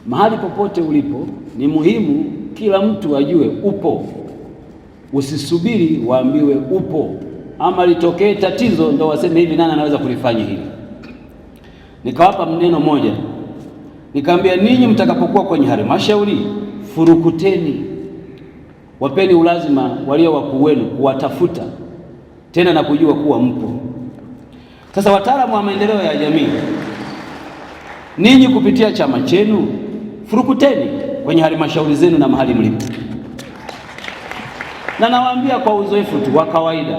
mahali popote ulipo, ni muhimu kila mtu ajue upo. Usisubiri waambiwe upo, ama litokee tatizo ndo waseme hivi, nani anaweza kulifanya hili. Nikawapa neno moja, nikamwambia ninyi mtakapokuwa kwenye halmashauri, furukuteni, wapeni ulazima walio wakuu wenu kuwatafuta tena na kujua kuwa mpo. Sasa wataalamu wa maendeleo ya jamii, ninyi kupitia chama chenu, furukuteni kwenye halmashauri zenu na mahali mlipo, na nawaambia kwa uzoefu tu wa kawaida,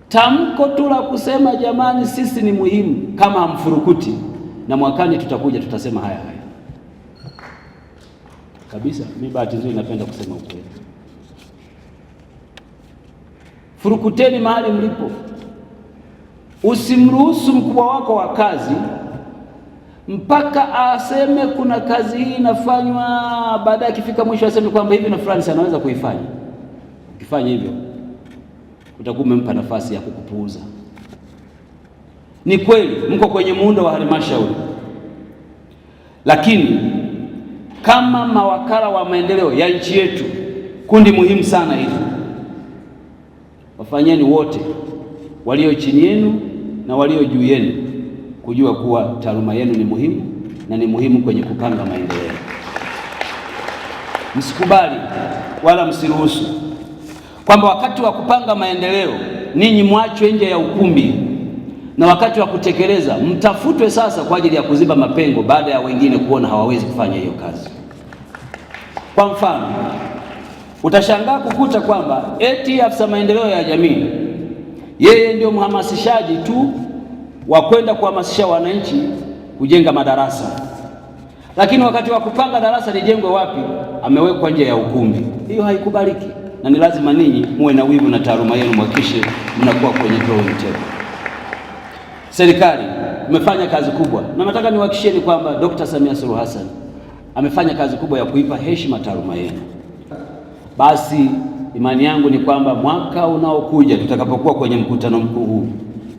tamko tu la kusema jamani sisi ni muhimu, kama hamfurukuti, na mwakani tutakuja tutasema haya haya kabisa. Mimi bahati nzuri napenda kusema ukweli. Furukuteni mahali mlipo. Usimruhusu mkubwa wako wa kazi mpaka aseme kuna kazi hii inafanywa, baadaye akifika mwisho aseme kwamba hivi na fulani anaweza kuifanya. Ukifanya hivyo utakuwa umempa nafasi ya kukupuuza. Ni kweli mko kwenye muundo wa halmashauri, lakini kama mawakala wa maendeleo ya nchi yetu, kundi muhimu sana hili, wafanyeni wote walio chini yenu na walio juu yenu kujua kuwa taaluma yenu ni muhimu na ni muhimu kwenye kupanga maendeleo. Msikubali wala msiruhusu kwamba wakati wa kupanga maendeleo ninyi mwachwe nje ya ukumbi, na wakati wa kutekeleza mtafutwe sasa kwa ajili ya kuziba mapengo baada ya wengine kuona hawawezi kufanya hiyo kazi. Kwa mfano, utashangaa kukuta kwamba eti afisa maendeleo ya jamii yeye ndio mhamasishaji tu wa kwenda kuhamasisha wananchi kujenga madarasa, lakini wakati wa kupanga darasa lijengwe wapi, amewekwa nje ya ukumbi. Hiyo haikubaliki, na ni lazima ninyi muwe na wivu na taaluma yenu, mhakikishe mnakuwa kwenye drawing table. Serikali imefanya kazi kubwa, na nataka niwahakikishieni kwamba Dr. Samia Suluhu Hassan amefanya kazi kubwa ya kuipa heshima taaluma yenu. Basi imani yangu ni kwamba mwaka unaokuja tutakapokuwa kwenye mkutano mkuu huu,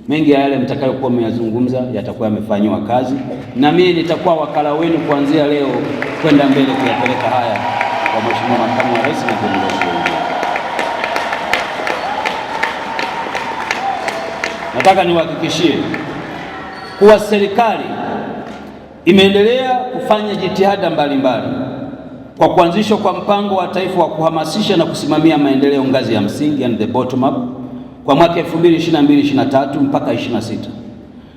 mengi ya yale mtakayokuwa mmeyazungumza yatakuwa yamefanywa kazi, na mimi nitakuwa wakala wenu kuanzia leo kwenda mbele kuyapeleka haya kwa Mheshimiwa Makamu wa Rais na viongozi wengine. Nataka niwahakikishie kuwa serikali imeendelea kufanya jitihada mbalimbali kwa kuanzishwa kwa mpango wa taifa wa kuhamasisha na kusimamia maendeleo ngazi ya msingi, and the bottom up, kwa mwaka 2022-2023 mpaka 26.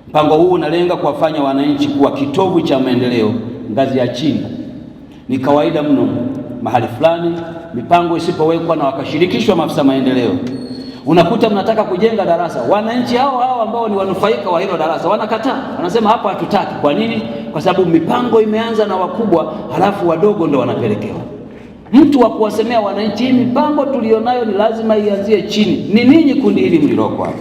Mpango huu unalenga kuwafanya wananchi kuwa kitovu cha maendeleo ngazi ya chini. Ni kawaida mno mahali fulani mipango isipowekwa na wakashirikishwa maafisa maendeleo, unakuta mnataka kujenga darasa, wananchi hao ambao ni wanufaika wa hilo darasa wanakataa, wanasema hapa hatutaki. Kwa nini? Kwa sababu mipango imeanza na wakubwa, halafu wadogo ndo wanapelekewa. Mtu wa kuwasemea wananchi hii mipango tulionayo ni lazima ianzie chini ni ninyi, kundi hili mliloko hapa.